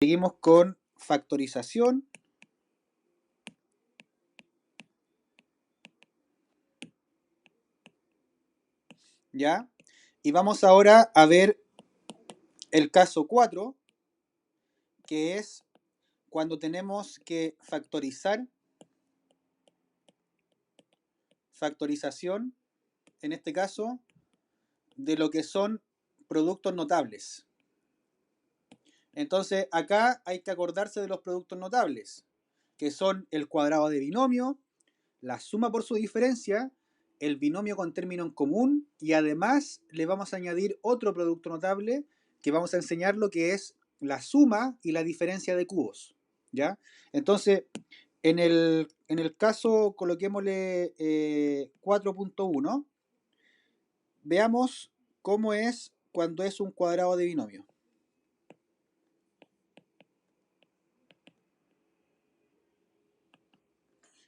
Seguimos con factorización. ¿Ya? Y vamos ahora a ver el caso 4, que es cuando tenemos que factorización, en este caso, de lo que son productos notables. Entonces, acá hay que acordarse de los productos notables, que son el cuadrado de binomio, la suma por su diferencia, el binomio con término en común, y además le vamos a añadir otro producto notable que vamos a enseñar lo que es la suma y la diferencia de cubos. ¿Ya? Entonces, en el caso, coloquémosle 4.1, veamos cómo es cuando es un cuadrado de binomio.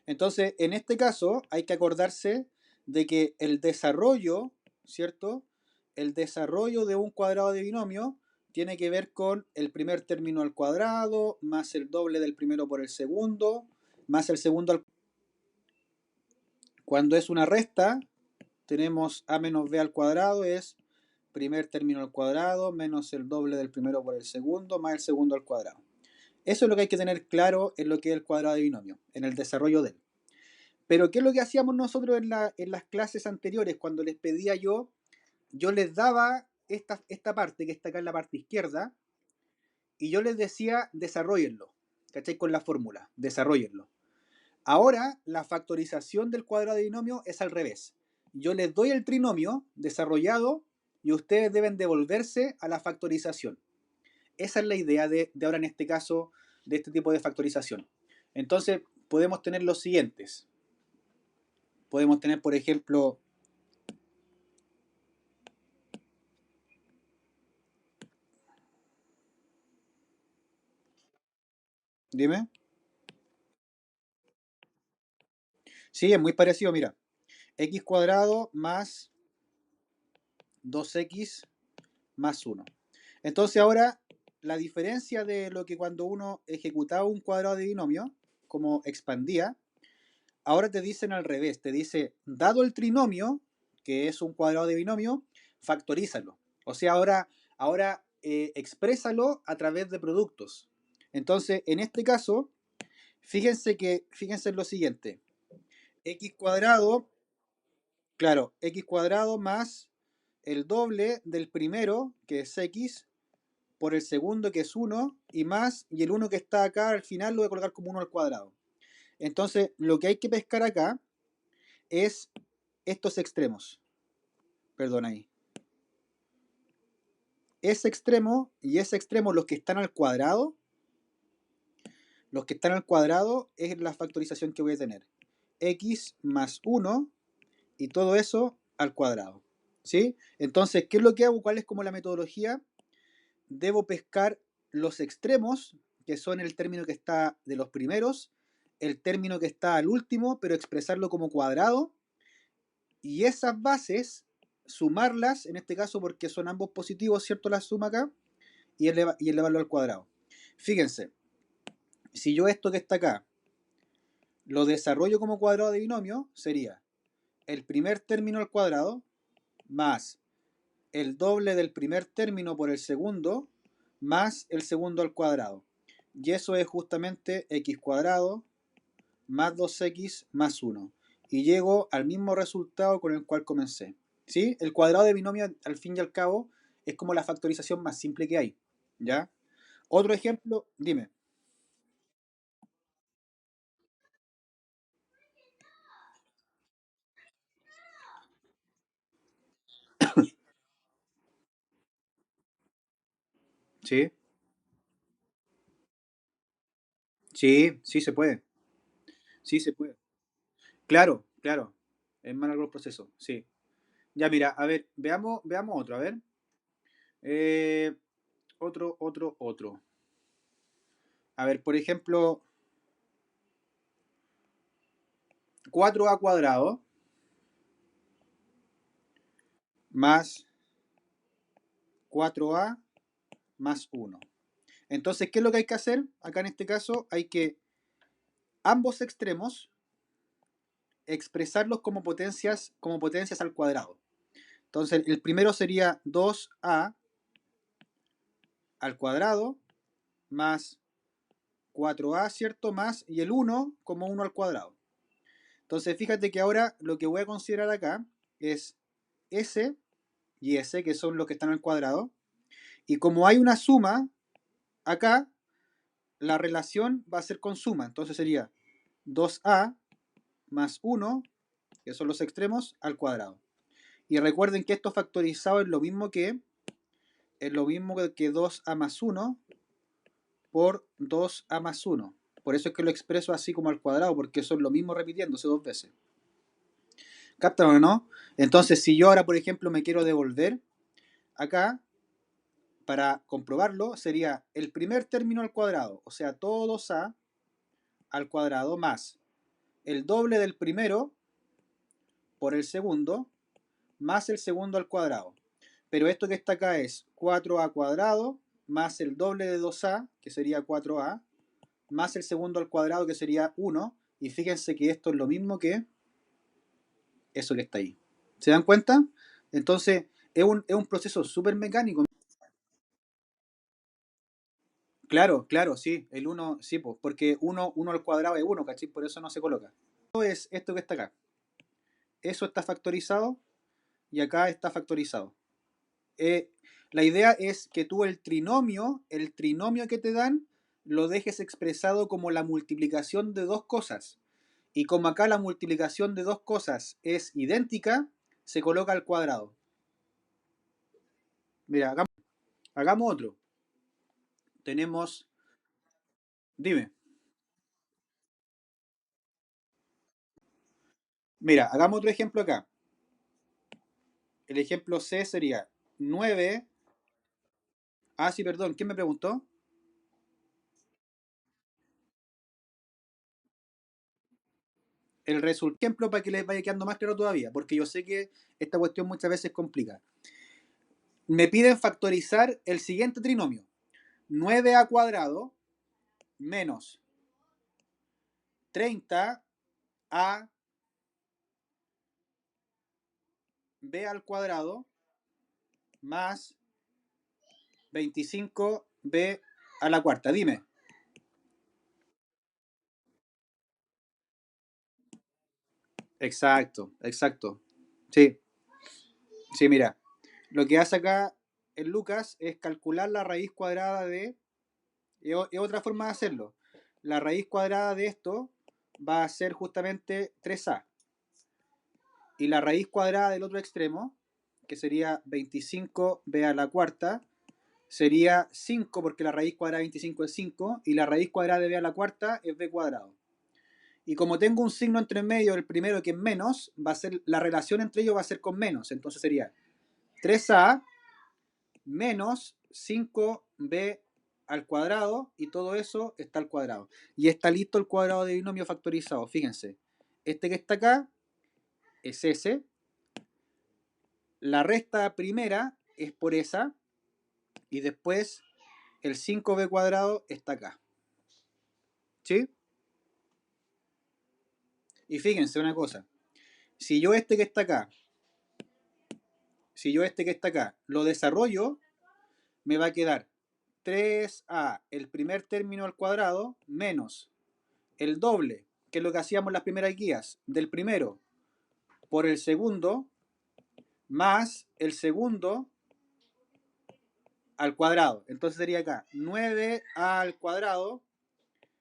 Entonces, en este caso, hay que acordarse de que el desarrollo, ¿cierto? El desarrollo de un cuadrado de binomio tiene que ver con el primer término al cuadrado, más el doble del primero por el segundo, más el segundo al... Cuando es una resta, tenemos a menos b al cuadrado, es primer término al cuadrado, menos el doble del primero por el segundo, más el segundo al cuadrado. Eso es lo que hay que tener claro en lo que es el cuadrado de binomio, en el desarrollo de él. Pero ¿qué es lo que hacíamos nosotros en las clases anteriores? Cuando les pedía yo les daba esta parte que está acá en la parte izquierda, y yo les decía desarrollenlo, ¿cachai? Con la fórmula, desarrollenlo. Ahora, la factorización del cuadrado de binomio es al revés. Yo les doy el trinomio desarrollado y ustedes deben devolverse a la factorización. Esa es la idea de ahora en este caso, de este tipo de factorización. Entonces, podemos tener los siguientes. Podemos tener, por ejemplo, dime. Sí, es muy parecido, mira. X cuadrado más 2x más 1. Entonces ahora la diferencia de lo que cuando uno ejecutaba un cuadrado de binomio, como expandía, ahora te dicen al revés, te dice, dado el trinomio, que es un cuadrado de binomio, factorízalo. O sea, ahora exprésalo a través de productos. Entonces, en este caso, fíjense en lo siguiente. X cuadrado, claro, x cuadrado más el doble del primero, que es x, por el segundo, que es 1, y el 1 que está acá al final lo voy a colocar como 1 al cuadrado. Entonces, lo que hay que pescar acá es estos extremos. Perdón ahí. Ese extremo y ese extremo, los que están al cuadrado es la factorización que voy a tener. X más 1 y todo eso al cuadrado. ¿Sí? Entonces, ¿qué es lo que hago? ¿Cuál es como la metodología? Debo pescar los extremos, que son el término que está de los primeros, el término que está al último, pero expresarlo como cuadrado, y esas bases, sumarlas, en este caso porque son ambos positivos, ¿cierto? La suma acá, y elevarlo al cuadrado. Fíjense, si yo esto que está acá lo desarrollo como cuadrado de binomio, sería el primer término al cuadrado más el doble del primer término por el segundo más el segundo al cuadrado. Y eso es justamente x cuadrado más 2x más 1. Y llego al mismo resultado con el cual comencé. ¿Sí? El cuadrado de binomio, al fin y al cabo, es como la factorización más simple que hay. ¿Ya? Otro ejemplo, dime. ¿Sí? Sí, sí se puede. Sí se puede. Claro, claro. Es más largo el proceso, sí. Ya mira, a ver, veamos otro, a ver. Eh, otro. A ver, por ejemplo, 4a cuadrado más 4a más 1. Entonces, ¿qué es lo que hay que hacer? Acá en este caso hay que ambos extremos expresarlos como potencias al cuadrado. Entonces, el primero sería 2a al cuadrado más 4a, ¿cierto? Más, y el 1 como 1 al cuadrado. Entonces, fíjate que ahora lo que voy a considerar acá es S y S, que son los que están al cuadrado. Y como hay una suma, acá la relación va a ser con suma. Entonces sería 2a más 1, que son los extremos, al cuadrado. Y recuerden que esto factorizado es lo mismo que 2a más 1 por 2a más 1. Por eso es que lo expreso así como al cuadrado, porque son lo mismo repitiéndose dos veces. ¿Captan o no? Entonces, si yo ahora, por ejemplo, me quiero devolver, acá, para comprobarlo, sería el primer término al cuadrado, o sea, todo 2a al cuadrado más el doble del primero por el segundo, más el segundo al cuadrado. Pero esto que está acá es 4a cuadrado más el doble de 2a, que sería 4a, más el segundo al cuadrado, que sería 1. Y fíjense que esto es lo mismo que eso que está ahí. ¿Se dan cuenta? Entonces, es un proceso súper mecánico. Claro, claro, sí. El 1, sí, pues, porque 1 al cuadrado es 1, ¿cachai? Por eso no se coloca. Esto es esto que está acá. Eso está factorizado y acá está factorizado. La idea es que tú el trinomio que te dan, lo dejes expresado como la multiplicación de dos cosas. Y como acá la multiplicación de dos cosas es idéntica, se coloca al cuadrado. Mira, hagamos otro. Tenemos, dime, mira, hagamos otro ejemplo acá. El ejemplo C sería 9. Ah, sí, perdón, ¿quién me preguntó? El resultado, ejemplo, para que les vaya quedando más claro todavía, porque yo sé que esta cuestión muchas veces complica. Me piden factorizar el siguiente trinomio. 9a cuadrado menos 30a b al cuadrado más 25b a la cuarta. Dime. Exacto, exacto. Sí, sí, mira. Lo que hace acá el Lucas es calcular la raíz cuadrada de... Es otra forma de hacerlo. La raíz cuadrada de esto va a ser justamente 3a. Y la raíz cuadrada del otro extremo, que sería 25b a la cuarta, sería 5 porque la raíz cuadrada de 25 es 5 y la raíz cuadrada de b a la cuarta es b cuadrado. Y como tengo un signo entre medio, el primero que es menos, va a ser, la relación entre ellos va a ser con menos. Entonces sería 3a menos 5b al cuadrado y todo eso está al cuadrado. Y está listo el cuadrado de binomio factorizado. Fíjense, este que está acá es ese. La resta primera es por esa y después el 5b cuadrado está acá. ¿Sí? Y fíjense una cosa. Si yo este que está acá, lo desarrollo, me va a quedar 3a el primer término al cuadrado menos el doble, que es lo que hacíamos en las primeras guías, del primero por el segundo más el segundo al cuadrado. Entonces sería acá 9a al cuadrado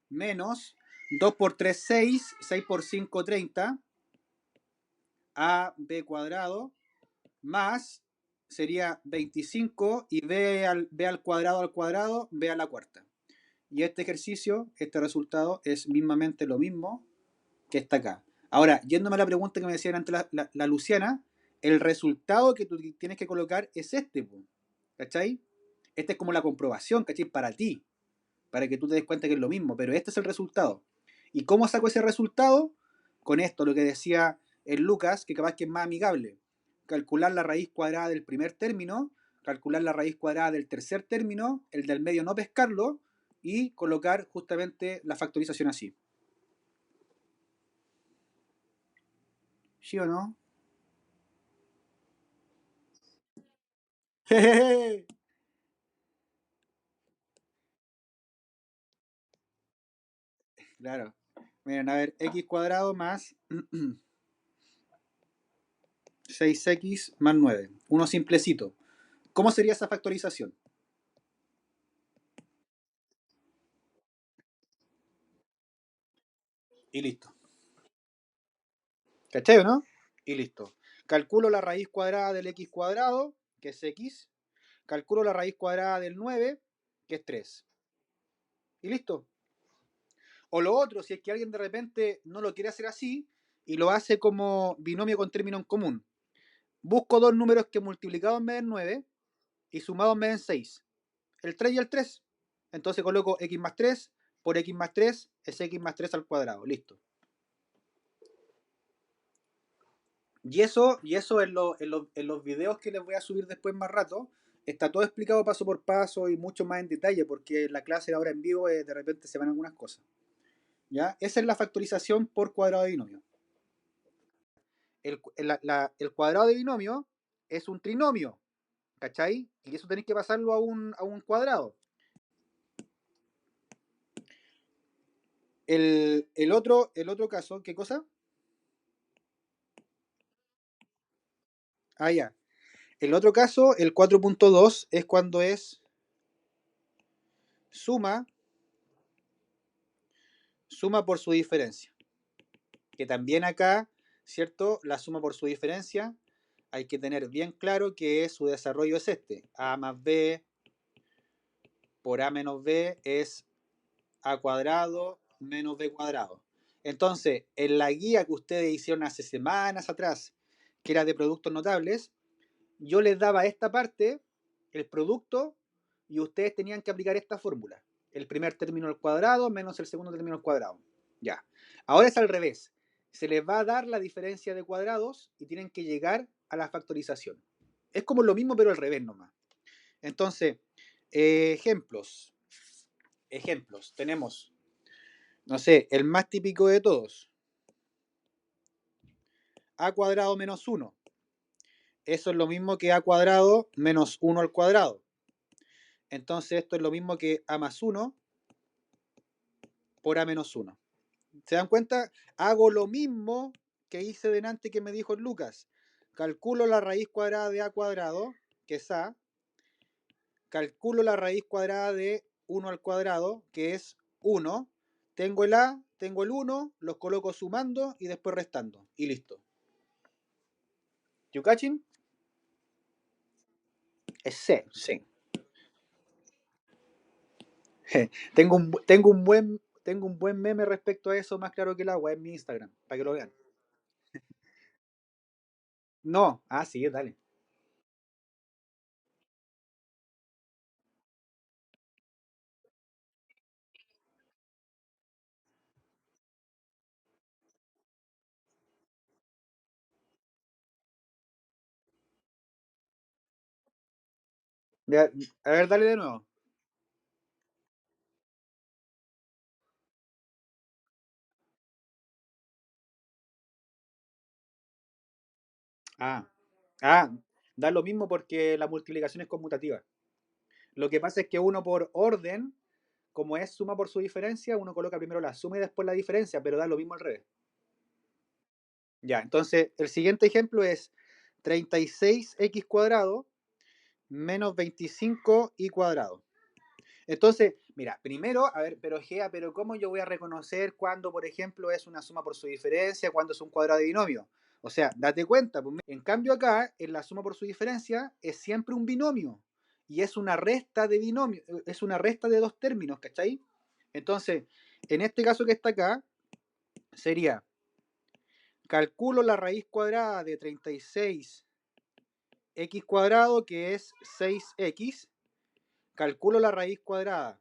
menos 2 por 3, 6, 6 por 5, 30, ab cuadrado, más sería 25 y b al cuadrado, b a la cuarta. Y este ejercicio, este resultado es mismamente lo mismo que está acá. Ahora, yéndome a la pregunta que me decían antes la Luciana, el resultado que tú tienes que colocar es este, ¿cachai? Esta es como la comprobación, ¿cachai? Para ti, para que tú te des cuenta que es lo mismo, pero este es el resultado. ¿Y cómo saco ese resultado? Con esto, lo que decía el Lucas, que capaz que es más amigable. Calcular la raíz cuadrada del primer término, calcular la raíz cuadrada del tercer término, el del medio no pescarlo, y colocar justamente la factorización así. ¿Sí o no? Claro. Miren, a ver, x cuadrado más 6x más 9. Uno simplecito. ¿Cómo sería esa factorización? Y listo. ¿Cachai o no? Y listo. Calculo la raíz cuadrada del x cuadrado, que es x. Calculo la raíz cuadrada del 9, que es 3. Y listo. O lo otro, si es que alguien de repente no lo quiere hacer así y lo hace como binomio con término en común. Busco dos números que multiplicados me den 9 y sumados me den 6. El 3 y el 3. Entonces coloco x más 3 por x más 3 es x más 3 al cuadrado. Listo. Y eso en los videos que les voy a subir después más rato, está todo explicado paso por paso y mucho más en detalle, porque la clase ahora en vivo de repente se van algunas cosas. ¿Ya? Esa es la factorización por cuadrado de binomio. El cuadrado de binomio es un trinomio, ¿cachai? Y eso tenéis que pasarlo a un cuadrado. El otro caso, ¿qué cosa? Ah, ya. El otro caso, el 4.2, es cuando es suma, suma por su diferencia. Que también acá, ¿cierto? La suma por su diferencia, hay que tener bien claro que su desarrollo es este. A más B por A menos B es A cuadrado menos B cuadrado. Entonces, en la guía que ustedes hicieron hace semanas atrás, que era de productos notables, yo les daba esta parte, el producto, y ustedes tenían que aplicar esta fórmula. El primer término al cuadrado menos el segundo término al cuadrado. Ya. Ahora es al revés. Se les va a dar la diferencia de cuadrados y tienen que llegar a la factorización. Es como lo mismo, pero al revés nomás. Entonces, ejemplos. Ejemplos. Tenemos, no sé, el más típico de todos. A cuadrado menos 1. Eso es lo mismo que a cuadrado menos 1 al cuadrado. Entonces esto es lo mismo que a más 1 por a menos 1. ¿Se dan cuenta? Hago lo mismo que hice delante que me dijo Lucas. Calculo la raíz cuadrada de a cuadrado, que es a. Calculo la raíz cuadrada de 1 al cuadrado, que es 1. Tengo el a, tengo el 1, los coloco sumando y después restando. Y listo. ¿You catching? Es C, sí. Tengo un buen meme respecto a eso, más claro que el agua, en mi Instagram, para que lo vean. No, sí, dale. Ya, a ver, dale de nuevo. Ah, ah, da lo mismo porque la multiplicación es conmutativa. Lo que pasa es que uno por orden, como es suma por su diferencia, uno coloca primero la suma y después la diferencia, pero da lo mismo al revés. Ya, entonces el siguiente ejemplo es 36x cuadrado menos 25y cuadrado. Entonces, mira, primero, a ver, pero Gea, pero ¿cómo yo voy a reconocer cuando, por ejemplo, es una suma por su diferencia, cuando es un cuadrado de binomio? O sea, date cuenta, pues, en cambio acá, en la suma por su diferencia, es siempre un binomio. Y es una resta de binomio, es una resta de dos términos, ¿cachai? Entonces, en este caso que está acá, sería, calculo la raíz cuadrada de 36x cuadrado, que es 6x, calculo la raíz cuadrada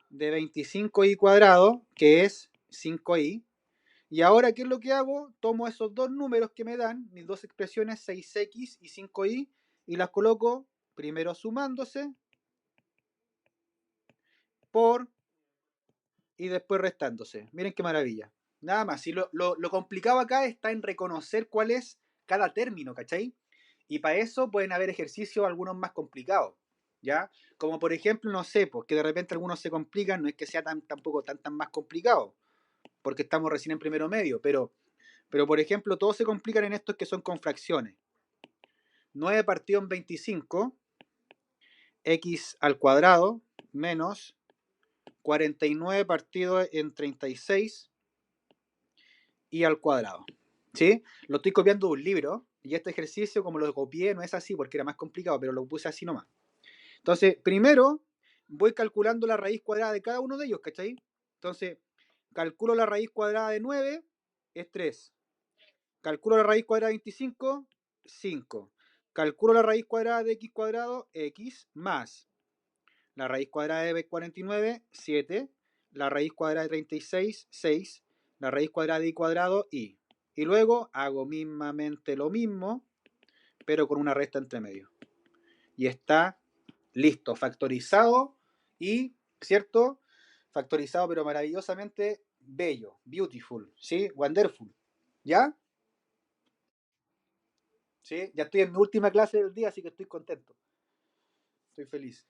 de 25y cuadrado, que es 5y. Y ahora, ¿qué es lo que hago? Tomo esos dos números que me dan, mis dos expresiones, 6x y 5y, y las coloco primero sumándose por y después restándose. Miren qué maravilla. Nada más. Y lo complicado acá está en reconocer cuál es cada término, ¿cachai? Y para eso pueden haber ejercicios algunos más complicados, ¿ya? Como por ejemplo, no sé, pues que de repente algunos se complican, no es que sea tampoco tan más complicado, porque estamos recién en primero medio, pero por ejemplo, todos se complican en estos que son con fracciones. 9 partido en 25, x al cuadrado, menos 49 partido en 36 y al cuadrado. ¿Sí? Lo estoy copiando de un libro y este ejercicio, como lo copié, no es así porque era más complicado, pero lo puse así nomás. Entonces, primero voy calculando la raíz cuadrada de cada uno de ellos, ¿cachai? Entonces, calculo la raíz cuadrada de 9, es 3. Calculo la raíz cuadrada de 25, 5. Calculo la raíz cuadrada de x cuadrado, x, más la raíz cuadrada de 49, 7. La raíz cuadrada de 36, 6. La raíz cuadrada de y cuadrado, y. Y luego hago mismamente lo mismo, pero con una resta entre medio. Y está listo, factorizado y, ¿cierto? Factorizado, pero maravillosamente bello, beautiful, ¿sí? Wonderful. ¿Ya? ¿Sí? Ya estoy en mi última clase del día, así que estoy contento. Estoy feliz.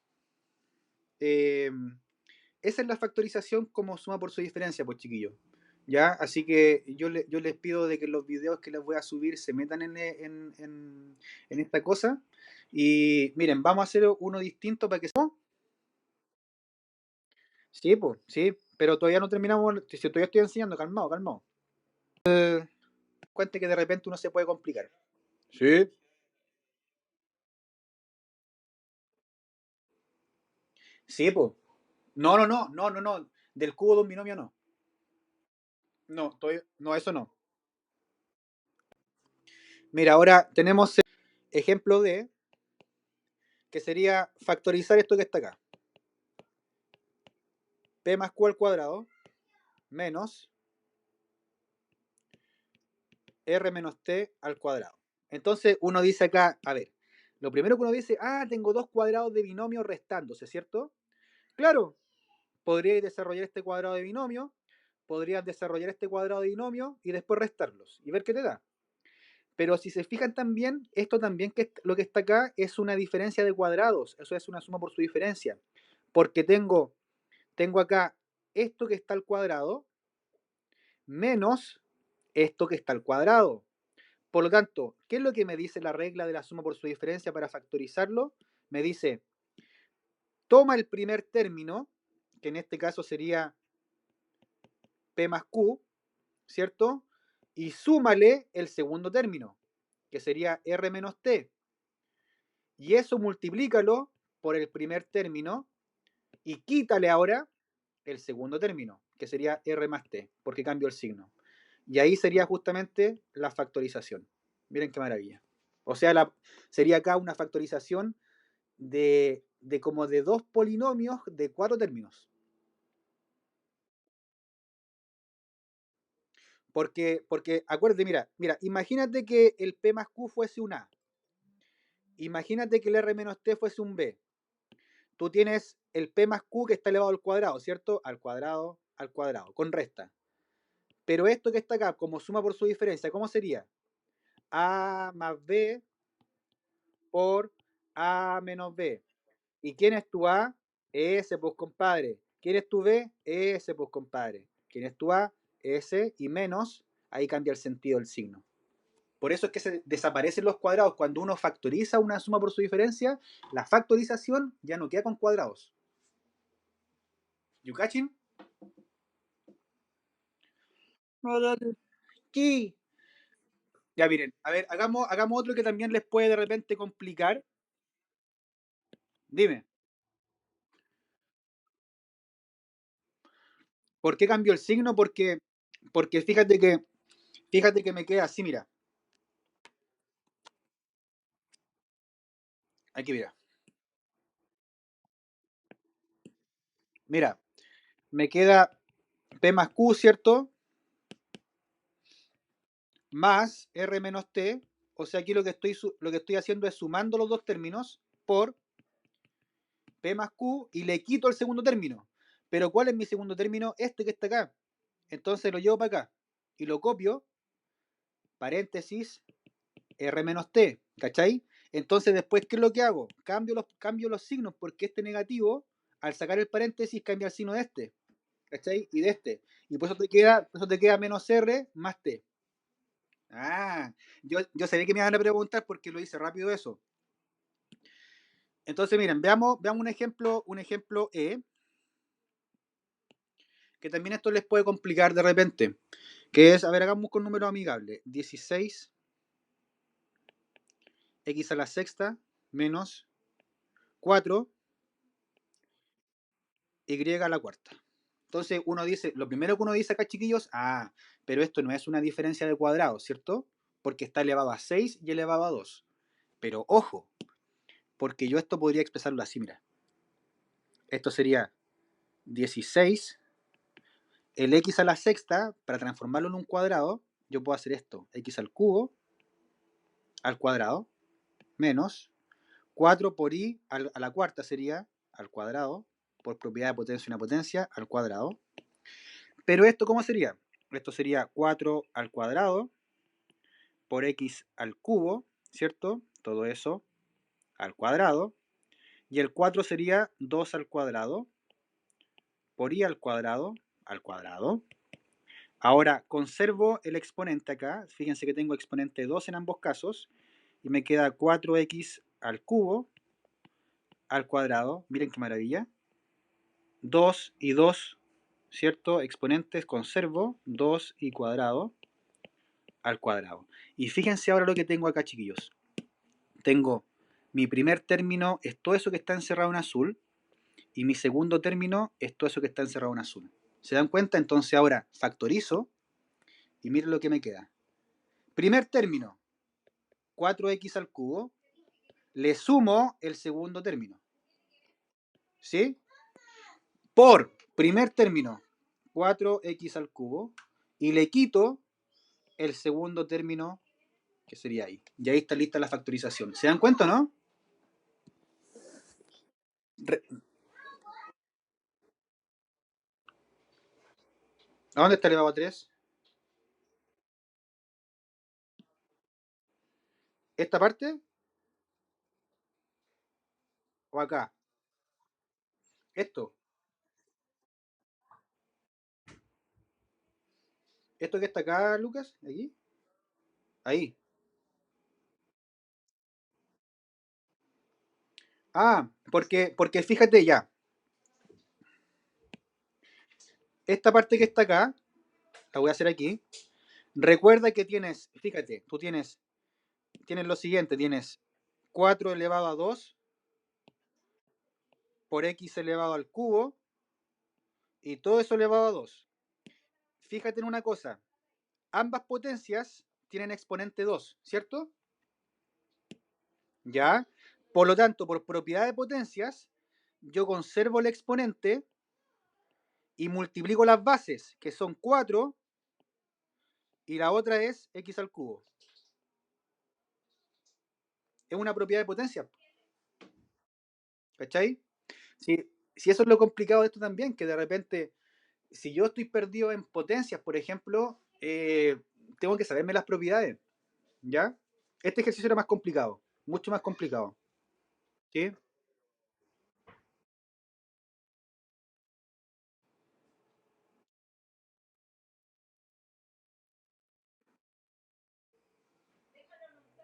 Eh, Esa es la factorización como suma por su diferencia, pues chiquillos. ¿Ya? Así que yo les pido de que los videos que les voy a subir se metan en esta cosa. Y miren, vamos a hacer uno distinto para que... Sí, pues, sí, pero todavía no terminamos. Si todavía estoy enseñando, calmado, calmado. Cuente que de repente uno se puede complicar. Sí. Sí, pues. No. Del cubo de un binomio no. No, no, eso no. Mira, ahora tenemos el ejemplo de que sería factorizar esto que está acá. P más Q al cuadrado menos R menos T al cuadrado. Entonces uno dice acá, a ver, lo primero que uno dice, tengo dos cuadrados de binomio restándose, ¿cierto? Claro, podríais desarrollar este cuadrado de binomio, podrías desarrollar este cuadrado de binomio y después restarlos y ver qué te da. Pero si se fijan también, esto también que lo que está acá es una diferencia de cuadrados, eso es una suma por su diferencia, porque tengo acá esto que está al cuadrado menos esto que está al cuadrado. Por lo tanto, ¿qué es lo que me dice la regla de la suma por su diferencia para factorizarlo? Me dice, toma el primer término, que en este caso sería P más Q, ¿cierto? Y súmale el segundo término, que sería R menos T. Y eso multiplícalo por el primer término y quítale ahora el segundo término, que sería R más T, porque cambio el signo. Y ahí sería justamente la factorización. Miren qué maravilla. O sea, sería acá una factorización de como de dos polinomios de cuatro términos. Porque acuérdate, mira, imagínate que el P más Q fuese un A. Imagínate que el R menos T fuese un B. Tú tienes el P más Q que está elevado al cuadrado, ¿cierto? Al cuadrado, con resta. Pero esto que está acá, como suma por su diferencia, ¿cómo sería? A más B por A menos B. ¿Y quién es tu A? Ese, pues, compadre. ¿Quién es tu B? Ese, pues, compadre. ¿Quién es tu A? Ese y menos, ahí cambia el sentido del signo. Por eso es que se desaparecen los cuadrados. Cuando uno factoriza una suma por su diferencia, la factorización ya no queda con cuadrados. ¿You catching? ¿Qué? Ya miren, a ver, hagamos otro que también les puede de repente complicar. Dime, ¿por qué cambió el signo? Porque fíjate que me queda así, mira. Aquí mira. Mira, me queda P más Q, ¿cierto? Más R menos T O sea, aquí lo que estoy haciendo es sumando los dos términos por P más Q y le quito el segundo término. Pero ¿cuál es mi segundo término? Este que está acá. Entonces lo llevo para acá y lo copio, paréntesis, R menos T, ¿cachai? Entonces después, ¿qué es lo que hago? Cambio los signos porque este negativo, al sacar el paréntesis, cambia el signo de este, ¿cachai? Y de este. Y por eso te queda menos R más T. Ah, yo sabía que me iban a preguntar porque lo hice rápido eso. Entonces, miren, veamos un ejemplo que también esto les puede complicar de repente, que es, a ver, hagamos con número amigable, 16 x a la sexta menos 4 y a la cuarta. Entonces uno dice, lo primero que uno dice acá, chiquillos, pero esto no es una diferencia de cuadrados, ¿cierto? Porque está elevado a 6 y elevado a 2. Pero ojo, porque yo esto podría expresarlo así, mira. Esto sería 16, el x a la sexta, para transformarlo en un cuadrado, yo puedo hacer esto, x al cubo al cuadrado, menos 4 por i a la cuarta sería al cuadrado, por propiedad de potencia una potencia, al cuadrado. Pero esto, ¿cómo sería? Esto sería 4 al cuadrado por x al cubo, ¿cierto? Todo eso al cuadrado. Y el 4 sería 2 al cuadrado por i al cuadrado al cuadrado. Ahora conservo el exponente acá. Fíjense que tengo exponente 2 en ambos casos. Y me queda 4x al cubo al cuadrado. Miren qué maravilla. 2 y 2, ¿cierto? Exponentes conservo. 2 y cuadrado al cuadrado. Y fíjense ahora lo que tengo acá, chiquillos. Tengo mi primer término, es todo eso que está encerrado en azul. Y mi segundo término es todo eso que está encerrado en azul. ¿Se dan cuenta? Entonces ahora factorizo y miren lo que me queda. Primer término, 4x al cubo. Le sumo el segundo término. ¿Sí? Por primer término, 4x al cubo. Y le quito el segundo término, que sería ahí. Y ahí está lista la factorización. ¿Se dan cuenta, no? ¿A dónde está elevado a 3? ¿Esta parte o acá? Esto. ¿Esto que está acá, Lucas? ¿Aquí? Ahí. Porque fíjate ya. Esta parte que está acá, la voy a hacer aquí. Recuerda que tienes, fíjate, tú tienes lo siguiente, tienes 4 elevado a 2 por x elevado al cubo y todo eso elevado a 2. Fíjate en una cosa, ambas potencias tienen exponente 2, ¿cierto? ¿Ya? Por lo tanto, por propiedad de potencias, yo conservo el exponente y multiplico las bases, que son 4, y la otra es x al cubo. Es una propiedad de potencia, ¿cachai? Si eso es lo complicado de esto también, que de repente, si yo estoy perdido en potencias, por ejemplo, tengo que saberme las propiedades, ¿ya? Este ejercicio era más complicado, mucho más complicado, ¿sí?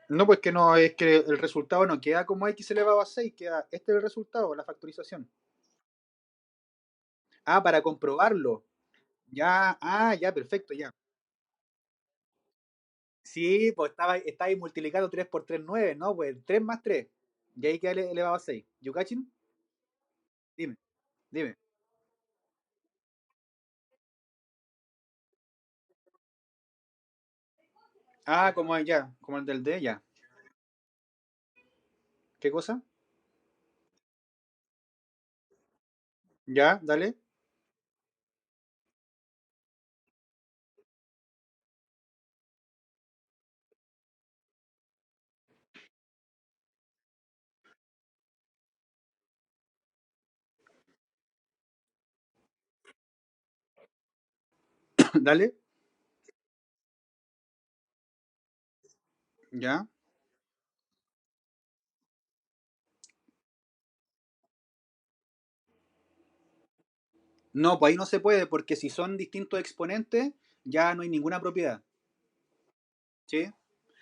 No, pues que no, es que el resultado no queda como x elevado a 6, queda, este es el resultado, la factorización. Para comprobarlo. Ya, ya, perfecto, ya. Sí, pues estaba ahí multiplicando 3 por 3 9, ¿no? Pues 3 más 3. Y ahí queda elevado a 6. ¿You catching? Dime, dime. Como el del D, ya. ¿Qué cosa? Ya, dale. Dale. Ya. No, pues ahí no se puede, porque si son distintos exponentes, ya no hay ninguna propiedad. ¿Sí?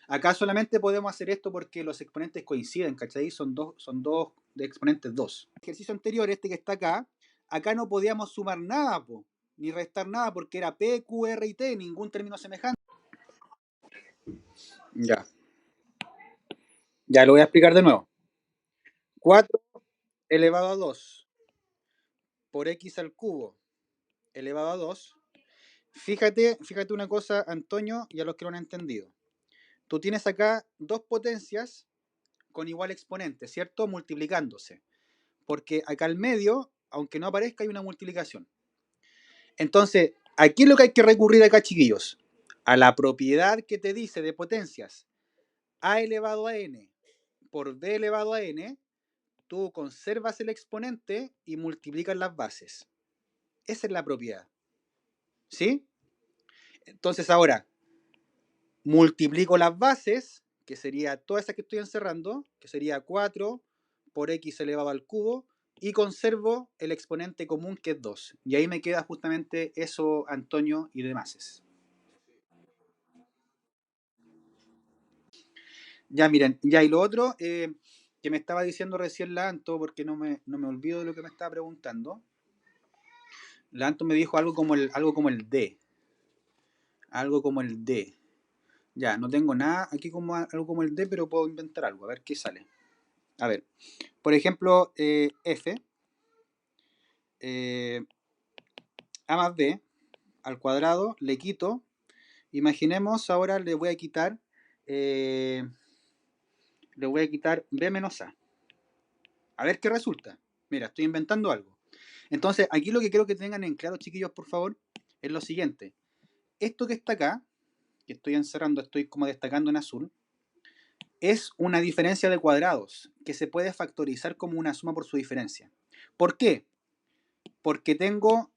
Acá solamente podemos hacer esto porque los exponentes coinciden, ¿cachai? Son dos de exponentes 2. El ejercicio anterior, este que está acá, acá no podíamos sumar nada, po, ni restar nada, porque era P, Q, R y T, ningún término semejante. Ya, ya lo voy a explicar de nuevo. 4 elevado a 2 por X al cubo elevado a 2. Fíjate una cosa, Antonio, y a los que lo han entendido. Tú tienes acá dos potencias con igual exponente, ¿cierto? Multiplicándose. Porque acá al medio, aunque no aparezca, hay una multiplicación. Entonces, aquí es lo que hay que recurrir acá, chiquillos. A la propiedad que te dice de potencias a elevado a n por b elevado a n, tú conservas el exponente y multiplicas las bases. Esa es la propiedad. ¿Sí? Entonces ahora, multiplico las bases, que sería toda esa que estoy encerrando, que sería 4 por x elevado al cubo, y conservo el exponente común que es 2. Y ahí me queda justamente eso, Antonio y demás. Ya miren, ya y lo otro que me estaba diciendo recién la Anto, porque no me olvido de lo que me estaba preguntando. La Anto me dijo algo como el D. Algo como el D. Ya, no tengo nada aquí como algo como el D, pero puedo inventar algo, a ver qué sale. A ver, por ejemplo, F, eh, A más B al cuadrado, le quito. Imaginemos ahora eh, le voy a quitar B menos A. A ver qué resulta. Mira, estoy inventando algo. Entonces, aquí lo que quiero que tengan en claro, chiquillos, por favor, es lo siguiente. Esto que está acá, que estoy encerrando, estoy como destacando en azul, es una diferencia de cuadrados que se puede factorizar como una suma por su diferencia. ¿Por qué? Porque tengo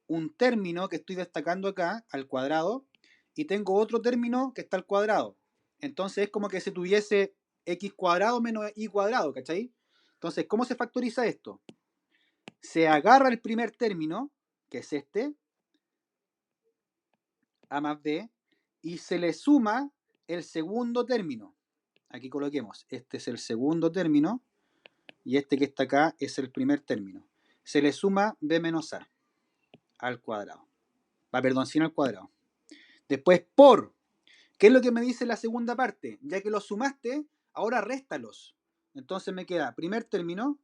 un término que estoy destacando acá al cuadrado y tengo otro término que está al cuadrado. Entonces es como que se tuviese x cuadrado menos y cuadrado, ¿cachai? Entonces, ¿cómo se factoriza esto? Se agarra el primer término, que es este, a más b, y se le suma el segundo término. Aquí coloquemos, este es el segundo término y este que está acá es el primer término. Se le suma b menos a al cuadrado. Perdón, sin al cuadrado. Después por, ¿qué es lo que me dice la segunda parte? Ya que los sumaste, ahora réstalos. Entonces me queda primer término,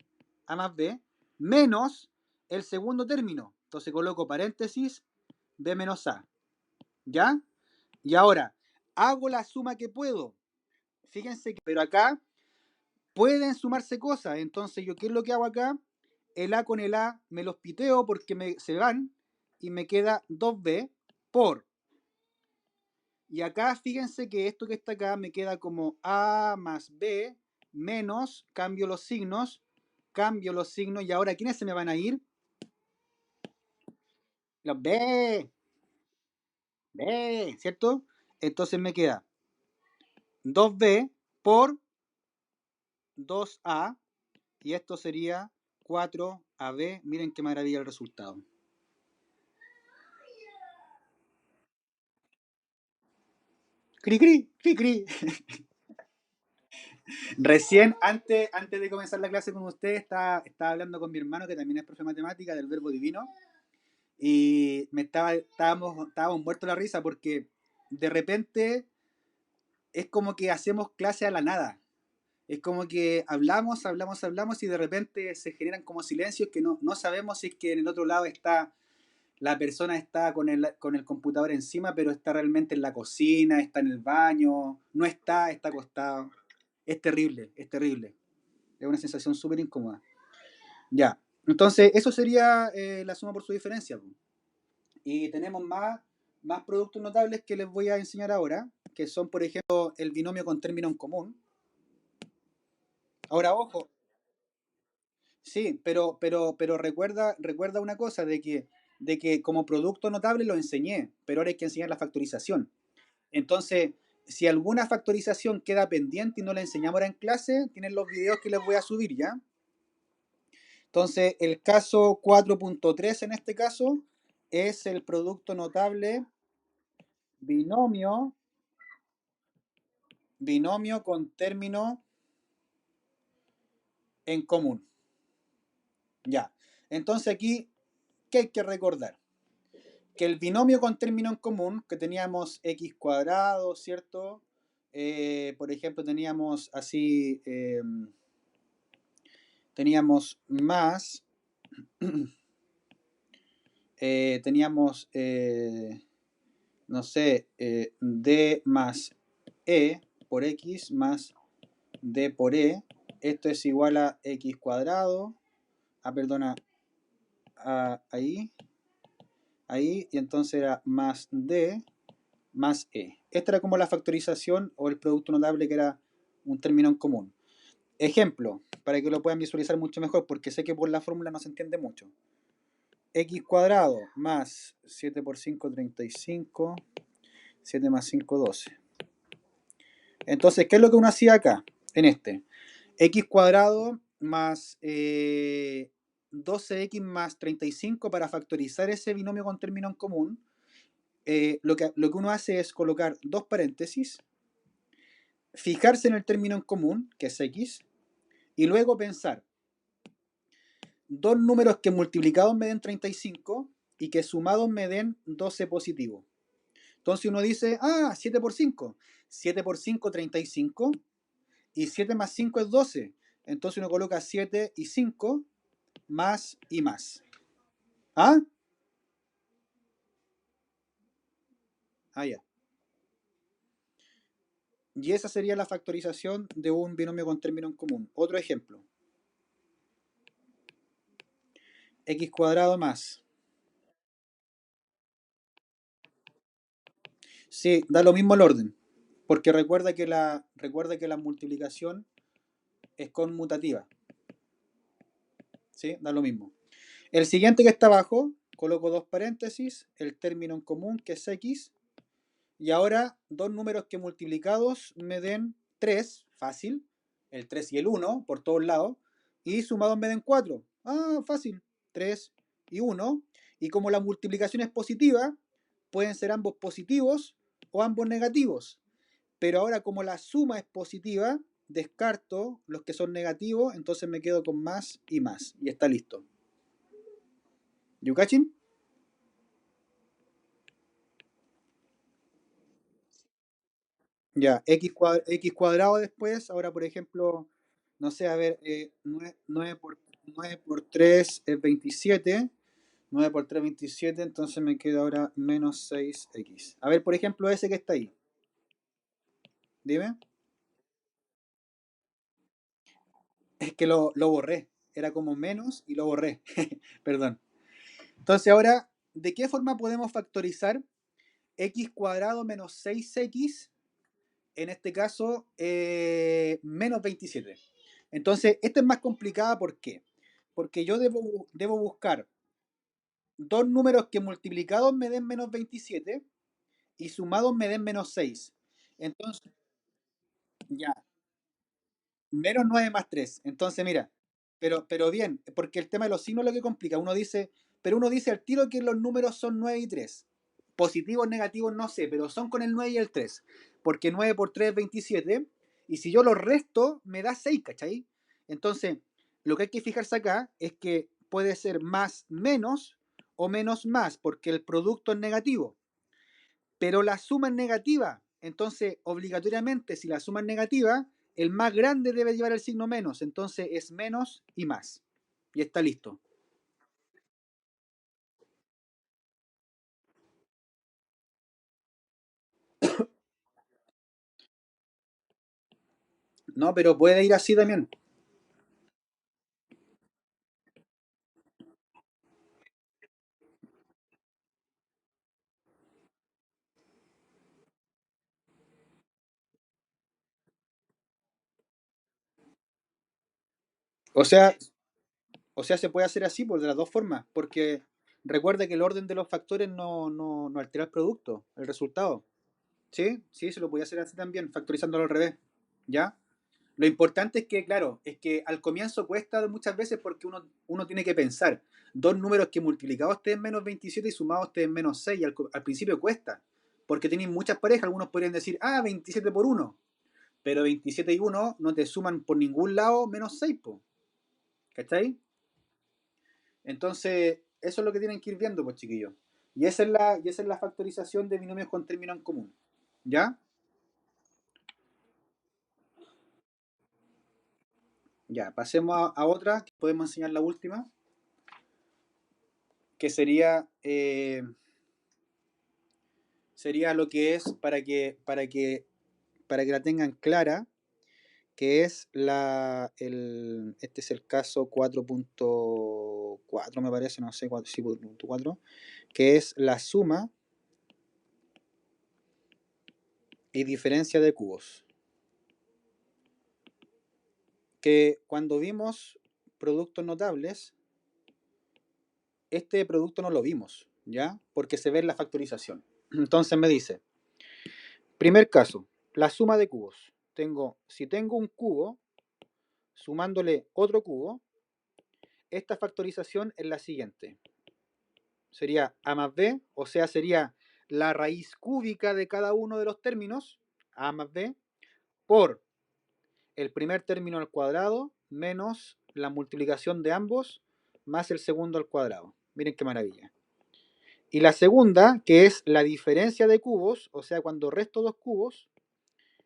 a más b, menos el segundo término. Entonces coloco paréntesis, b menos a. ¿Ya? Y ahora, hago la suma que puedo. Fíjense que, pero acá pueden sumarse cosas. Entonces, ¿yo qué es lo que hago acá? El A con el A me los piteo porque se van y me queda 2B por. Y acá fíjense que esto que está acá me queda como A más B menos, cambio los signos y ahora ¿quiénes se me van a ir? Los B, ¿cierto? Entonces me queda 2B por 2A y esto sería 4AB. Miren qué maravilla el resultado. Cri, cri, cri, cri. Recién, antes de comenzar la clase con ustedes, estaba hablando con mi hermano, que también es profe de matemática, del verbo divino, y estábamos muertos de la risa porque de repente es como que hacemos clase a la nada. Es como que hablamos y de repente se generan como silencios que no sabemos si es que en el otro lado la persona está con el computador encima, pero está realmente en la cocina, está en el baño, no está acostado. Es terrible, es terrible. Es una sensación súper incómoda. Ya, entonces eso sería la suma por su diferencia. Y tenemos más productos notables que les voy a enseñar ahora, que son, por ejemplo, el binomio con término en común. Ahora, ojo, sí, pero recuerda una cosa, de que de que como producto notable lo enseñé, pero ahora hay que enseñar la factorización. Entonces, si alguna factorización queda pendiente y no la enseñamos ahora en clase, tienen los videos que les voy a subir ya. Entonces, el caso 4.3 en este caso es el producto notable binomio, binomio con término en común. Ya. Entonces aquí, ¿qué hay que recordar? Que el binomio con término en común, que teníamos x cuadrado, ¿cierto? Por ejemplo, teníamos así, teníamos más, teníamos, no sé, d más e por x más d por e. Esto es igual a x cuadrado, perdona, ahí, ahí, y entonces era más d más e. Esta era como la factorización o el producto notable que era un término en común. Ejemplo, para que lo puedan visualizar mucho mejor, porque sé que por la fórmula no se entiende mucho. X cuadrado más 7 por 5, 35. 7 más 5, 12. Entonces, ¿qué es lo que uno hacía acá? En este. X cuadrado más 12x más 35 para factorizar ese binomio con término en común. Lo que uno hace es colocar dos paréntesis, fijarse en el término en común, que es x, y luego pensar dos números que multiplicados me den 35 y que sumados me den 12 positivo. Entonces uno dice, 7 por 5. 7 por 5, 35. Y 7 más 5 es 12. Entonces uno coloca 7 y 5 más y más. ¿Ah? Ya. Y esa sería la factorización de un binomio con término en común. Otro ejemplo. X cuadrado más. Sí, da lo mismo el orden. Porque recuerda que la multiplicación es conmutativa. ¿Sí? Da lo mismo. El siguiente que está abajo, coloco dos paréntesis, el término en común que es x. Y ahora dos números que multiplicados me den 3, fácil. El 3 y el 1 por todos lados. Y sumados me den 4. Fácil. 3 y 1. Y como la multiplicación es positiva, pueden ser ambos positivos o ambos negativos. Pero ahora como la suma es positiva, descarto los que son negativos, entonces me quedo con más y más. Y está listo. ¿Yukachin? Ya, x cuadrado después, ahora por ejemplo, no sé, a ver, 9 por 3 es 27, 9 por 3 es 27, entonces me queda ahora menos 6x. A ver, por ejemplo, ese que está ahí, dime. Es que lo borré, era como menos y lo borré, perdón. Entonces ahora, ¿de qué forma podemos factorizar x cuadrado menos 6x? En este caso, menos 27. Entonces, esta es más complicada, ¿por qué? Porque yo debo buscar dos números que multiplicados me den menos 27 y sumados me den menos 6. Entonces, ya, menos 9 más 3. Entonces, mira, pero bien, porque el tema de los signos es lo que complica. Pero uno dice al tiro que los números son 9 y 3. Positivos, negativos, no sé, pero son con el 9 y el 3. Porque 9 por 3 es 27. Y si yo los resto, me da 6, ¿cachai? Entonces, lo que hay que fijarse acá es que puede ser más menos o menos más, porque el producto es negativo. Pero la suma es negativa. Entonces, obligatoriamente, si la suma es negativa, el más grande debe llevar el signo menos. Entonces, es menos y más. Y está listo. No, pero puede ir así también. O sea, se puede hacer así por de las dos formas. Porque recuerda que el orden de los factores no altera el producto, el resultado. ¿Sí? Sí, se lo podía hacer así también, factorizándolo al revés. ¿Ya? Lo importante es que, claro, es que al comienzo cuesta muchas veces porque uno tiene que pensar dos números que multiplicados estén menos 27 y sumados estén menos 6. Al principio cuesta, porque tenéis muchas parejas. Algunos podrían decir, 27 por uno, pero 27 y uno no te suman por ningún lado menos 6, po. ¿Cachai? Entonces, eso es lo que tienen que ir viendo, pues, chiquillos. Y esa es la factorización de binomios con término en común. ¿Ya? Ya, pasemos a otra, que podemos enseñar la última, que sería lo que es para que la tengan clara, que es este es el caso 4.4, me parece, no sé, sí, 4.4, que es la suma y diferencia de cubos. Que cuando vimos productos notables, este producto no lo vimos, ¿ya? Porque se ve en la factorización. Entonces me dice, primer caso, la suma de cubos. Si tengo un cubo, sumándole otro cubo, esta factorización es la siguiente. Sería a más b, o sea, sería la raíz cúbica de cada uno de los términos, a más b, por el primer término al cuadrado menos la multiplicación de ambos más el segundo al cuadrado. Miren qué maravilla. Y la segunda, que es la diferencia de cubos, o sea, cuando resto dos cubos,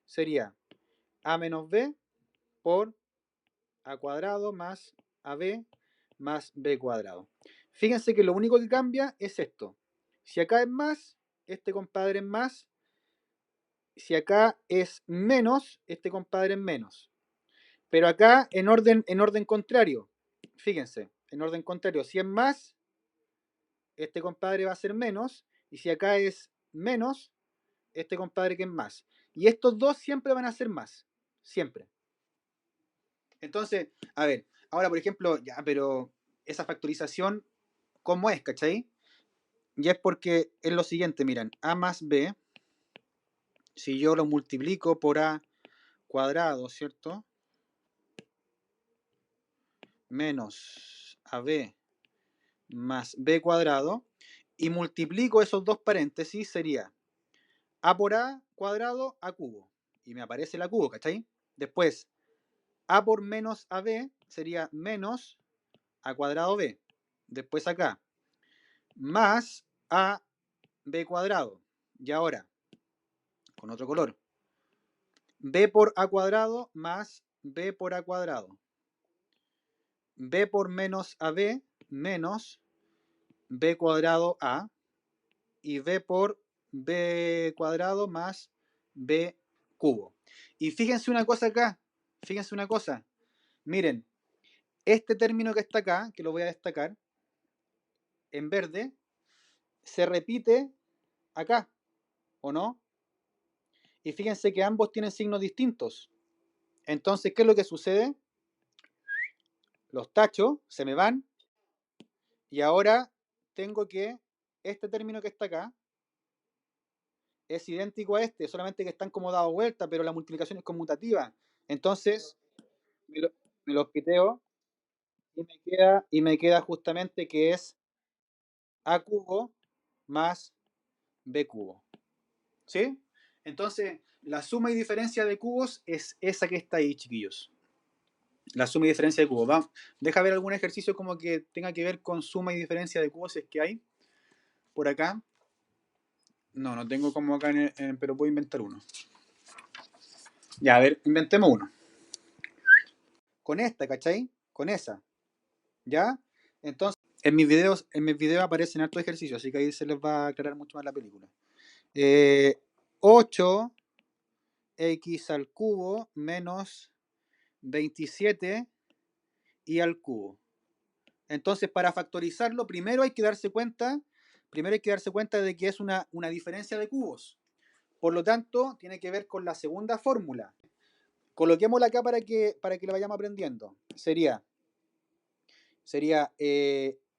sería a menos b por a cuadrado más ab más b cuadrado. Fíjense que lo único que cambia es esto. Si acá es más, este compadre es más. Si acá es menos, este compadre es menos. Pero acá en orden contrario. Fíjense, en orden contrario. Si es más, este compadre va a ser menos. Y si acá es menos, este compadre que es más. Y estos dos siempre van a ser más. Siempre. Entonces, a ver, ahora por ejemplo, ya, pero esa factorización, ¿cómo es, cachai? Ya es porque es lo siguiente, miren, a más b, si yo lo multiplico por a cuadrado, ¿cierto? Menos ab más b cuadrado, y multiplico esos dos paréntesis, sería a por a cuadrado a cubo. Y me aparece la cubo, ¿cachai? Después, a por menos ab sería menos a cuadrado b. Después acá, más a b cuadrado. Y ahora, con otro color, b por a cuadrado más b por a cuadrado. B por menos AB menos B cuadrado A. Y B por B cuadrado más B cubo. Y fíjense una cosa acá. Fíjense una cosa. Miren, este término que está acá, que lo voy a destacar, en verde, se repite acá, ¿o no? Y fíjense que ambos tienen signos distintos. Entonces, ¿qué es lo que sucede? Los tachos se me van y ahora tengo que este término que está acá es idéntico a este, solamente que están como dado vuelta, pero la multiplicación es conmutativa. Entonces, me lo, me lo piteo y me queda justamente que es a cubo más b cubo. ¿Sí? Entonces, la suma y diferencia de cubos es esa que está ahí, chiquillos. La suma y diferencia de cubos. Vamos, deja ver algún ejercicio como que tenga que ver con suma y diferencia de cubos, si es que hay por acá. No tengo como acá, pero puedo inventar uno. Ya, a ver, inventemos uno. Con esta, ¿cachai? Con esa. ¿Ya? Entonces, en mis videos aparecen hartos ejercicios, así que ahí se les va a aclarar mucho más la película. 8x al cubo menos 27 y al cubo. Entonces, para factorizarlo, primero hay que darse cuenta de que es una diferencia de cubos. Por lo tanto, tiene que ver con la segunda fórmula. Coloquémosla acá para que la vayamos aprendiendo. Sería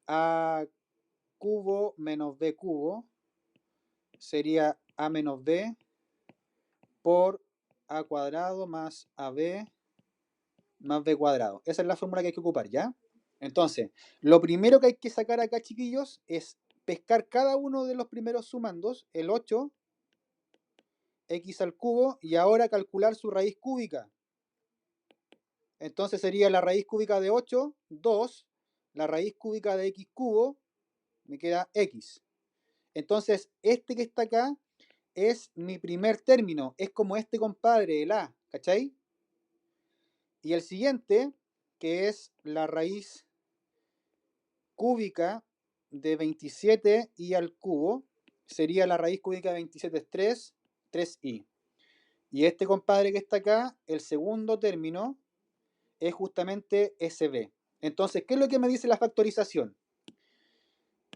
a cubo menos b cubo sería a menos b por a cuadrado más ab más b cuadrado. Esa es la fórmula que hay que ocupar, ¿ya? Entonces, lo primero que hay que sacar acá, chiquillos, es pescar cada uno de los primeros sumandos, el 8, x al cubo, y ahora calcular su raíz cúbica. Entonces sería la raíz cúbica de 8, 2, la raíz cúbica de x cubo, me queda x. Entonces, este que está acá es mi primer término, es como este compadre, el a, ¿cachai? Y el siguiente, que es la raíz cúbica de 27 y al cubo, sería la raíz cúbica de 27 es 3, 3i. Y este compadre que está acá, el segundo término, es justamente SB. Entonces, ¿qué es lo que me dice la factorización?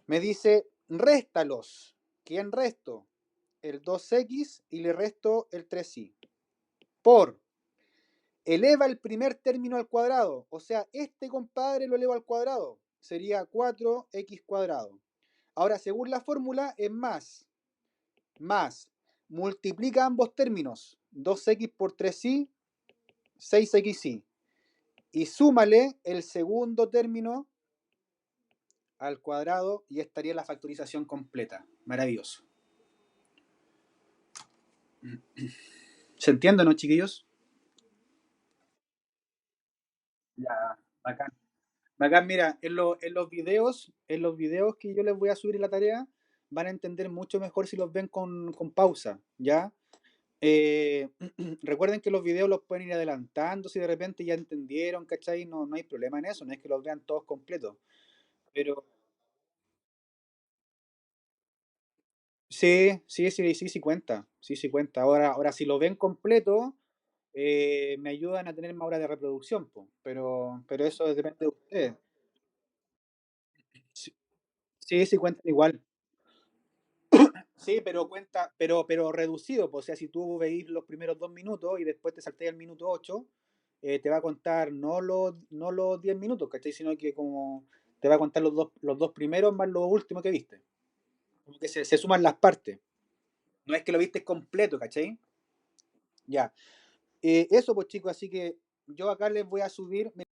Me dice, réstalos. ¿Quién resto? El 2x y le resto el 3i. Por, eleva el primer término al cuadrado. O sea, este compadre lo eleva al cuadrado. Sería 4x cuadrado. Ahora, según la fórmula, es más. Multiplica ambos términos. 2x por 3i, 6xi. Y súmale el segundo término al cuadrado y estaría la factorización completa. Maravilloso. ¿Se entiende, no, chiquillos? Ya, bacán. Bacán, mira, en los videos que yo les voy a subir en la tarea, van a entender mucho mejor si los ven con pausa, ¿ya? Eh, recuerden que los videos los pueden ir adelantando si de repente ya entendieron, ¿cachai? No, no hay problema en eso, no es que los vean todos completos. Pero sí, sí, sí, sí, sí cuenta. Sí, sí cuenta. Ahora si lo ven completo, me ayudan a tener más horas de reproducción, po. Pero eso depende de ustedes. Sí, sí, sí cuentan igual. Sí, pero cuenta, pero reducido, po. O sea, si tú veis los primeros 2 minutos y después te saltáis al minuto 8, te va a contar no los 10 minutos, ¿cachai? Sino que como te va a contar los dos primeros más los últimos que viste. Como que se suman las partes. No es que lo viste completo, ¿cachai? Ya. Eso pues chicos, así que yo acá les voy a subir.